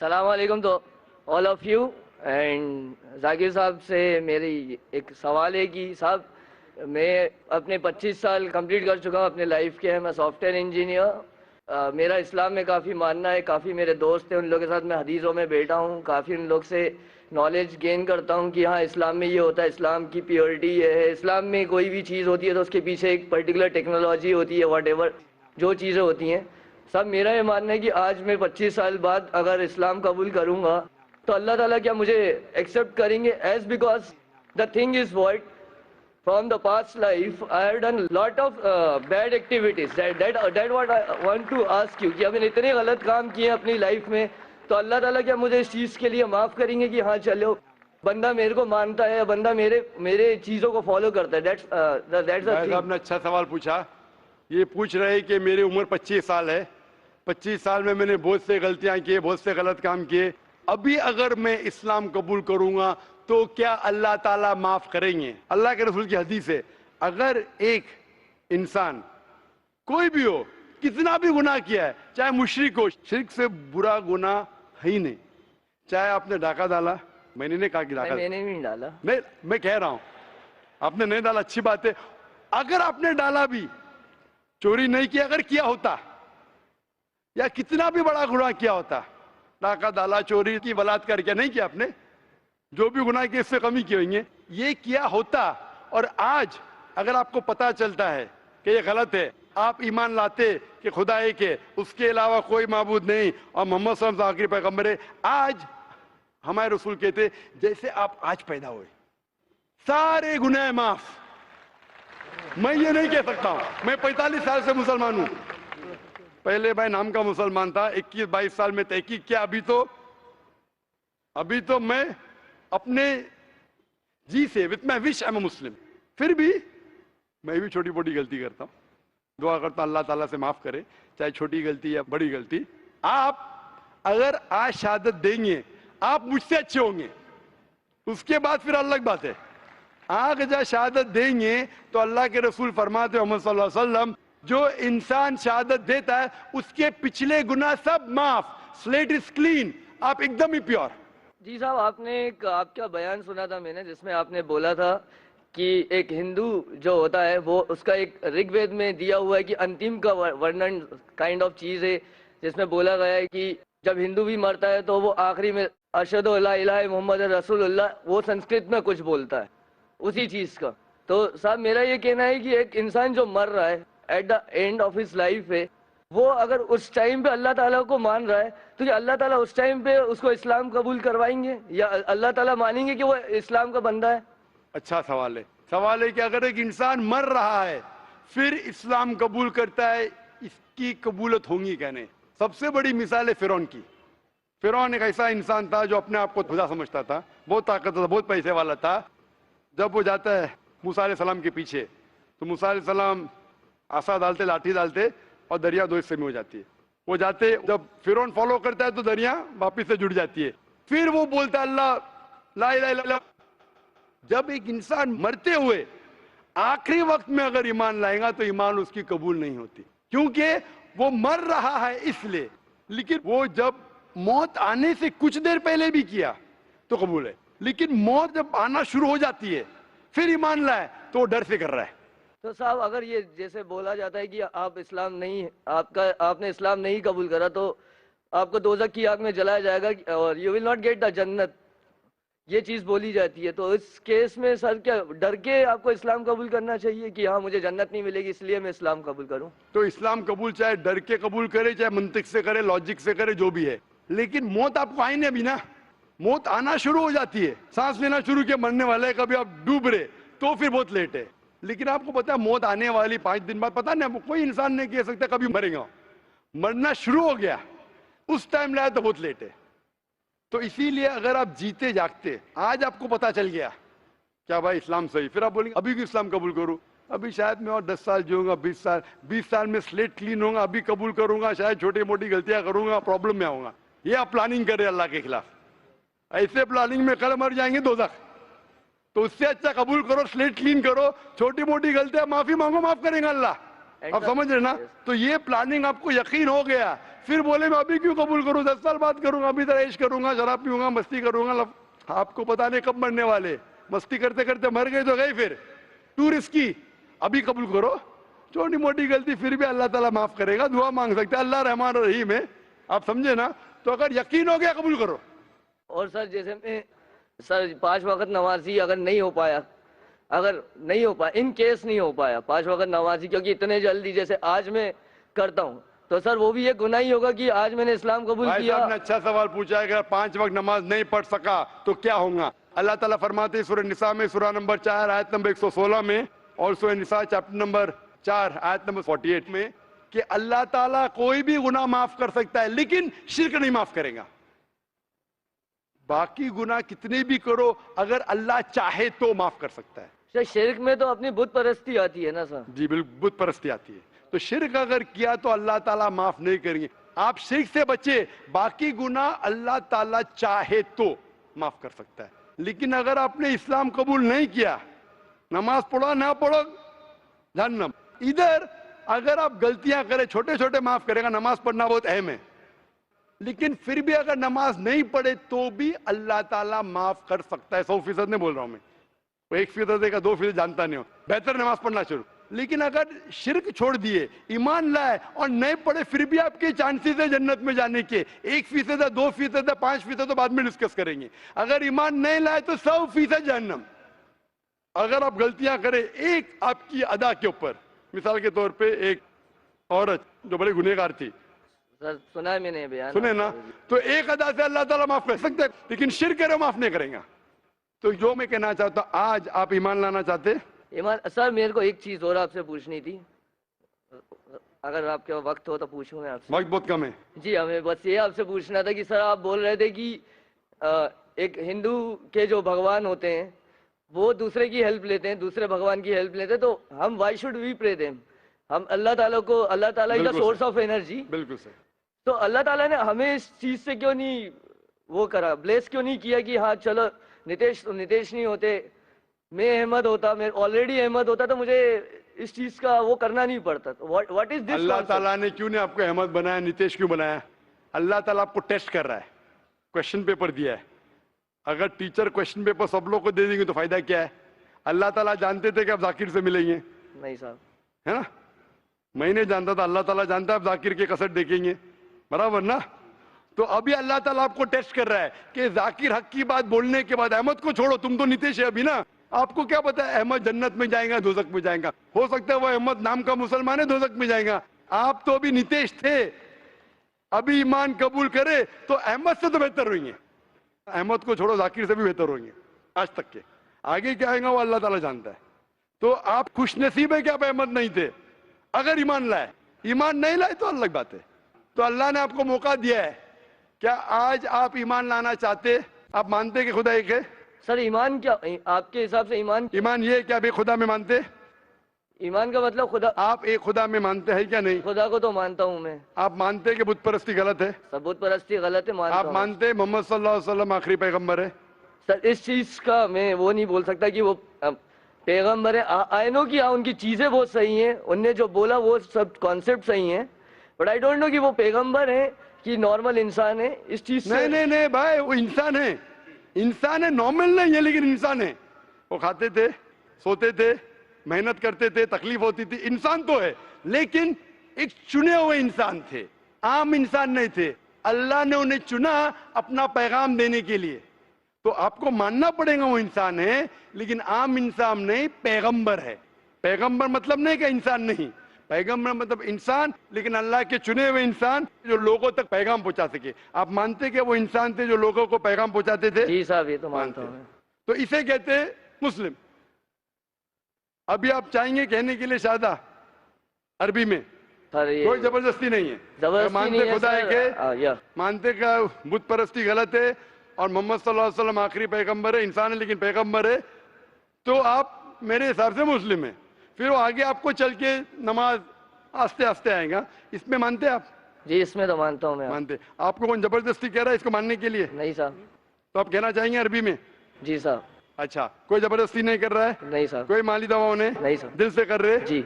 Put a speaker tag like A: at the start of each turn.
A: السلام علیکم تو آل آف یو اینڈ ذاکر صاحب سے میری ایک سوال ہے کہ صاحب میں اپنے 25 سال کمپلیٹ کر چکا ہوں اپنے لائف کے. میں سافٹ ویئر انجینئر. میرا اسلام میں کافی ماننا ہے, کافی میرے دوست ہیں, ان لوگوں کے ساتھ میں حدیثوں میں بیٹھا ہوں, کافی ان لوگ سے نالج گین کرتا ہوں کہ ہاں اسلام میں یہ ہوتا ہے, اسلام کی پیورٹی یہ ہے, اسلام میں کوئی بھی چیز ہوتی ہے تو اس کے پیچھے ایک پرٹیکولر ٹیکنالوجی ہوتی ہے, واٹ ایور جو چیزیں ہوتی ہیں. صاحب میرا یہ ماننا ہے کہ آج میں 25 سال بعد اگر اسلام قبول کروں گا تو اللہ تعالیٰ کیا مجھے ایکسیپٹ کریں گے, as because the thing is what from the past life I have done lot of bad activities. That what I want to ask you کہ اب میں نے اتنے غلط کام کیے ہیں اپنی لائف میں, تو اللہ تعالیٰ کیا مجھے اس چیز کے لیے معاف کریں گے کہ ہاں چلو بندہ میرے کو مانتا ہے, بندہ میرے چیزوں کو فالو کرتا ہے. دیٹس
B: صاحب نے اچھا سوال پوچھا. یہ پوچھ رہے کہ میری عمر 25 سال ہے, 25 سال میں نے بہت سے غلطیاں کی, بہت سے غلط کام کیے. ابھی اگر میں اسلام قبول کروں گا تو کیا اللہ تعالیٰ معاف کریں گے؟ اللہ کے رسول کی حدیث ہے, اگر ایک انسان کوئی بھی ہو, کتنا بھی گناہ کیا ہے, چاہے مشرک ہو, شرک سے برا گناہ ہے ہی نہیں. چاہے آپ نے ڈاکہ ڈالا, میں نے نہیں کہا کہ ڈاکہ
A: میں نے نہیں ڈالا,
B: نہیں, میں کہہ رہا ہوں آپ نے نہیں ڈالا, اچھی بات ہے. اگر آپ نے ڈالا بھی, چوری نہیں کیا, اگر کیا ہوتا, یا کتنا بھی بڑا گناہ کیا ہوتا, ڈاکہ ڈالا, چوری کی, بلاತ್ಕಾರ کیا, نہیں کیا آپ نے, جو بھی گناہ کیا اس سے کمی کی ہوئی ہیں, یہ کیا ہوتا, اور آج اگر آپ کو پتا چلتا ہے کہ یہ غلط ہے, آپ ایمان لاتے کہ خدا ایک ہے, اس کے علاوہ کوئی معبود نہیں, اور محمد صلی اللہ علیہ وسلم آخری پیغمبر ہے, آج ہمارے رسول کہتے جیسے آپ آج پیدا ہوئے سارے گناہ معاف. میں یہ نہیں کہہ سکتا ہوں, میں 45 سال سے مسلمان ہوں. پہلے بھائی نام کا مسلمان تھا, 21-22 سال میں تحقیق کیا, ابھی تو میں اپنے جی سے with my wish I am اے مسلم. پھر بھی میں بھی چھوٹی موٹی غلطی کرتا ہوں, دعا کرتا ہوں اللہ تعالیٰ سے معاف کرے, چاہے چھوٹی غلطی یا بڑی غلطی. آپ اگر آج شہادت دیں گے, آپ مجھ سے اچھے ہوں گے, اس کے بعد پھر الگ بات ہے. آگ جب شہادت دیں گے تو اللہ کے رسول فرماتے محمد صلی اللہ علیہ وسلم, جو انسان شہادت دیتا ہے اس کے پچھلے گناہ سب معاف, سلیٹ از کلین, آپ ایک دم ہی پیور.
A: جی صاحب آپ نے ایک آپ کا بیان سنا تھا میں نے, جس میں آپ نے بولا تھا کہ ایک ہندو جو ہوتا ہے وہ اس کا ایک رگ وید میں دیا ہوا ہے کہ انتم کا ورنن کائنڈ آف چیز ہے, جس میں بولا گیا ہے کہ جب ہندو بھی مرتا ہے تو وہ آخری میں اشہد لا الہ محمد رسول اللہ, وہ سنسکرت میں کچھ بولتا ہے اسی چیز کا. تو صاحب میرا یہ کہنا ہے کہ ایک انسان جو مر رہا ہے at the end of his life ہے, وہ اگر اس ٹائم پہ اللہ تعالیٰ کو مان رہا ہے تو کیا اللہ تعالیٰ اس ٹائم پہ اس کو اسلام قبول کروائیں گے, یا اللہ تعالیٰ مانیں گے کہ وہ اسلام کا بندہ ہے؟
B: اچھا سوال ہے. سوال ہے کہ اگر ایک انسان مر رہا ہے پھر اسلام قبول کرتا ہے, اس کی قبولت ہوں گی کہنے. سب سے بڑی مثال ہے فرعون کی. فرعون ایک ایسا انسان تھا جو اپنے آپ کو خدا سمجھتا تھا, بہت طاقتور تھا, بہت پیسے والا تھا. جب وہ جاتا ہے موسیٰ علیہ السلام کے پیچھے تو موسیٰ علیہ السلام عصا ڈالتے, لاٹھی ڈالتے, اور دریا دو حصے میں ہو جاتی ہے. وہ جاتے, جب فرعون فالو کرتا ہے تو دریا واپس سے جڑ جاتی ہے. پھر وہ بولتا اللہ لا الہ الا اللہ. جب ایک انسان مرتے ہوئے آخری وقت میں اگر ایمان لائے گا تو ایمان اس کی قبول نہیں ہوتی, کیونکہ وہ مر رہا ہے اس لیے. لیکن وہ جب موت آنے سے کچھ دیر پہلے بھی کیا تو قبول ہے, لیکن موت جب آنا شروع ہو جاتی ہے پھر ایمان لائے تو وہ ڈر سے کر رہا ہے.
A: تو صاحب اگر یہ جیسے بولا جاتا ہے کہ آپ اسلام نہیں, آپ نے اسلام نہیں قبول کرا تو آپ کو دوزخ کی آگ میں جلایا جائے گا, اور you will not get the جنت, یہ چیز بولی جاتی ہے. تو اس کیس میں سر کیا ڈر کے آپ کو اسلام قبول کرنا چاہیے کہ ہاں مجھے جنت نہیں ملے گی اس لیے میں اسلام قبول کروں؟
B: تو اسلام قبول چاہے ڈر کے قبول کرے, چاہے منطق سے کرے, لاجک سے کرے, جو بھی ہے, لیکن موت آپ کو آئیں ابھی نا, موت آنا شروع ہو جاتی ہے, سانس لینا شروع کیا, مرنے والے, کبھی آپ ڈوب رہے تو پھر بہت لیٹ ہے. لیکن آپ کو پتا ہے موت آنے والی 5 دن بعد, پتا نہیں, کوئی انسان نہیں کہہ سکتا کبھی مرے گا. مرنا شروع ہو گیا اس ٹائم لایا تو بہت لیٹ ہے. تو اسی لیے اگر آپ جیتے جاگتے, آج آپ کو پتا چل گیا کیا بھائی اسلام صحیح, پھر آپ بولیں گے ابھی بھی اسلام قبول کروں, ابھی شاید میں اور 10 سال جیوں گا, 20 سال میں سلیٹ کلین ہوں گا, ابھی قبول کروں گا, شاید چھوٹی موٹی غلطیاں کروں گا, پرابلم میں آؤں گا. یہ آپ پلاننگ کر رہے اللہ کے خلاف. ایسے پلاننگ میں کل مر جائیں گے دوزخ. تو اس سے اچھا قبول کرو, سلیٹ کلین کرو, چھوٹی موٹی غلطیاں معافی مانگو, معاف کریں گا اللہ. آپ سمجھ رہے نا. تو یہ پلاننگ آپ کو یقین ہو گیا پھر بولے میں ابھی کیوں قبول کروں, 10 سال بعد کروں گا, ابھی تو عیش کروں گا, شراب پیوں گا, مستی کروں گا. آپ کو پتا نہیں کب مرنے والے, مستی کرتے کرتے مر گئے تو گئے, پھر ٹو رسکی. ابھی قبول کرو, چھوٹی موٹی غلطی پھر بھی اللہ تعالیٰ معاف کرے گا, دعا مانگ سکتے ہیں, اللہ رحمان الرحیم ہے, آپ سمجھے نا. تو اگر یقین ہو گیا قبول کرو.
A: اور سر جیسے میں سر 5 وقت نمازی اگر نہیں ہو پایا, ان کیس نہیں ہو پایا 5 وقت نمازی, کیونکہ اتنے جلدی جیسے آج میں کرتا ہوں, تو سر وہ بھی ایک گناہ ہی ہوگا کہ آج میں نے اسلام قبول
B: بھائی
A: کیا.
B: صاحب نے اچھا سوال پوچھا ہے, اگر 5 وقت نماز نہیں پڑھ سکا تو کیا ہوگا. اللہ تعالیٰ فرماتے ہیں سورہ نساء میں, سورہ نمبر 4 آیت نمبر 116 میں, اور سورہ نساء چیپٹر نمبر 4 آیت نمبر 48 میں, کہ اللہ تعالیٰ کوئی بھی گناہ معاف کر سکتا ہے لیکن شرک نہیں معاف کرے گا. باقی گناہ کتنے بھی کرو, اگر اللہ چاہے تو معاف کر سکتا ہے.
A: سر شرک میں تو اپنی بت پرستی آتی ہے نا سر.
B: جی بالکل, بت پرستی آتی ہے. تو شرک اگر کیا تو اللہ تعالیٰ معاف نہیں کریں گے. آپ شرک سے بچے, باقی گناہ اللہ تعالیٰ چاہے تو معاف کر سکتا ہے. لیکن اگر آپ نے اسلام قبول نہیں کیا, نماز پڑھو نہ پڑھو جہنم. ادھر اگر آپ غلطیاں کریں چھوٹے چھوٹے معاف کرے گا, نماز پڑھنا بہت اہم ہے, لیکن پھر بھی اگر نماز نہیں پڑھے تو بھی اللہ تعالیٰ معاف کر سکتا ہے. 100% نہیں بول رہا ہوں میں, 1% کا 2% جانتا نہیں ہوں, بہتر نماز پڑھنا شروع. لیکن اگر شرک چھوڑ دیے, ایمان لائے اور نہیں پڑھے, پھر بھی آپ کے چانسز ہے جنت میں جانے کے. 1% ہے, 2% ہے, 5% تو بعد میں ڈسکس کریں گے. اگر ایمان نہیں لائے تو 100% جہنم. اگر آپ غلطیاں کریں ایک آپ کی ادا کے اوپر, مثال کے طور پہ ایک عورت جو بڑے گنہگار تھی,
A: سر سنا ہے میں نے بیان,
B: سنے نا, تو ایک ادا سے اللہ تعالیٰ معاف کر سکتے ہیں, لیکن شرک کرے معاف نہیں کریں گا. تو جو میں کہنا چاہتا ہوں, آج آپ ایمان لانا چاہتے,
A: ایمان. سر میرے کو ایک چیز اور آپ سے پوچھنی تھی, اگر آپ کے وقت ہو تو پوچھوں میں آپ سے.
B: وقت بہت کم ہے.
A: جی ہمیں بس یہ آپ سے پوچھنا تھا کہ سر آپ بول رہے تھے کہ ایک ہندو کے جو بھگوان ہوتے ہیں وہ دوسرے کی ہیلپ لیتے ہیں, دوسرے بھگوان کی ہیلپ لیتے ہیں, تو ہم وائی شوڈ وی پرے دیم, ہم اللہ تعالیٰ کو, اللہ تعالیٰ از دا سورس آف انرجی,
B: بالکل سر.
A: تو اللہ تعالیٰ نے ہمیں اس چیز سے کیوں نہیں وہ کرا, بلیس کیوں نہیں کیا کہ ہاں چلو نتیش نہیں ہوتے, میں احمد ہوتا, میں آلریڈی احمد ہوتا, تو مجھے اس چیز کا وہ کرنا نہیں پڑتا. واٹ از دس.
B: اللہ تعالیٰ نے کیوں نہیں آپ کو احمد بنایا, نتیش کیوں بنایا؟ اللہ تعالیٰ آپ کو ٹیسٹ کر رہا ہے, کوشچن پیپر دیا ہے. اگر ٹیچر کوشچن پیپر سب لوگ کو دے دیں گے تو فائدہ کیا ہے؟ اللہ تعالیٰ جانتے تھے کہ آپ ذاکر سے ملیں گے؟
A: نہیں صاحب,
B: ہے نا, میں نہیں جانتا تھا, اللہ تعالیٰ جانتا ہے آپ ذاکر کے کسٹ دیکھیں گے, برابر نا. تو ابھی اللہ تعالیٰ آپ کو ٹیسٹ کر رہا ہے کہ ذاکر حق کی بات بولنے کے بعد احمد کو چھوڑو, تم تو نتیش ہے ابھی نا, آپ کو کیا پتا ہے احمد جنت میں جائیں گا دوزخ میں جائیں گا؟ ہو سکتا ہے وہ احمد نام کا مسلمان ہے, دوزخ میں جائیں گا. آپ تو ابھی نتیش تھے, ابھی ایمان قبول کرے تو احمد سے تو بہتر ہوئیں گے. احمد کو چھوڑو, ذاکر سے بھی بہتر ہوئیں گے آج تک کے. آگے کیا آئے گا وہ اللہ تعالیٰ جانتا ہے. تو آپ خوش نصیب ہے کہ آپ احمد نہیں تھے اگر ایمان لائے. ایمان نہیں لائے تو الگ بات ہے. تو اللہ نے آپ کو موقع دیا ہے, کیا آج آپ ایمان لانا چاہتے؟ آپ مانتے کہ خدا ایک ہے؟
A: سر ایمان کیا آپ کے حساب سے
B: ایمان یہ ہے کہ آپ ایک خدا میں مانتے؟
A: ایمان کا مطلب خدا,
B: آپ ایک خدا میں مانتے ہیں کیا نہیں؟
A: خدا کو تو مانتا ہوں میں.
B: آپ مانتے کہ بت پرستی غلط ہے؟
A: بت پرستی غلط ہے, مانتا
B: آپ
A: ہوں.
B: مانتے محمد صلی اللہ علیہ وسلم آخری پیغمبر ہے؟
A: سر اس چیز کا میں وہ نہیں بول سکتا کہ وہ پیغمبر ہے. آئی نو کہ ان کی چیزیں بہت صحیح ہیں, ان نے جو بولا وہ سب کانسیپٹ صحیح ہیں, بٹ آئی ڈونٹ نو کہ وہ پیغمبر ہیں کہ نارمل انسان ہے. اس چیز سے
B: نہیں بھائی, وہ انسان ہے, انسان ہے, نارمل نہیں ہے لیکن انسان ہے. وہ کھاتے تھے, سوتے تھے, محنت کرتے تھے, تکلیف ہوتی تھی, انسان تو ہے, لیکن ایک چنے ہوئے انسان تھے, عام انسان نہیں تھے. اللہ نے انہیں چنا اپنا پیغام دینے کے لیے. تو آپ کو ماننا پڑے گا وہ انسان ہے, لیکن عام انسان نہیں, پیغمبر ہے. پیغمبر مطلب نہیں کہ انسان نہیں, پیغمبر مطلب انسان, لیکن اللہ کے چنے ہوئے انسان جو لوگوں تک پیغام پہنچا سکے. آپ مانتے کہ وہ انسان تھے جو لوگوں کو پیغام پہنچاتے تھے؟
A: جی صاحب, یہ تو مانتا ہوں.
B: تو اسے کہتے ہیں مسلم. ابھی آپ چاہیں گے کہنے کے لیے شادہ عربی میں, کوئی زبردستی نہیں ہے. مانتے خدا ہے کہ مانتے کہ بت پرستی غلط ہے اور محمد صلی اللہ علیہ وسلم آخری پیغمبر ہے, انسان ہے لیکن پیغمبر ہے, تو آپ میرے حساب سے مسلم ہیں. پھر وہ آگے آپ کو چل کے نماز آستے آستے آئے گا, اس میں مانتے آپ؟
A: جی اس میں تو مانتا ہوں میں.
B: مانتے. آپ کو کون زبردستی کہہ رہا ہے اس کو ماننے کے لیے؟
A: نہیں صاحب.
B: تو آپ کہنا چاہیں گے عربی میں؟
A: جی صاحب.
B: اچھا, کوئی زبردستی نہیں کر رہا ہے؟
A: نہیں صاحب.
B: کوئی مالی دباؤ نہیں؟
A: نہیں صاحب.
B: دل سے کر رہے؟
A: جی.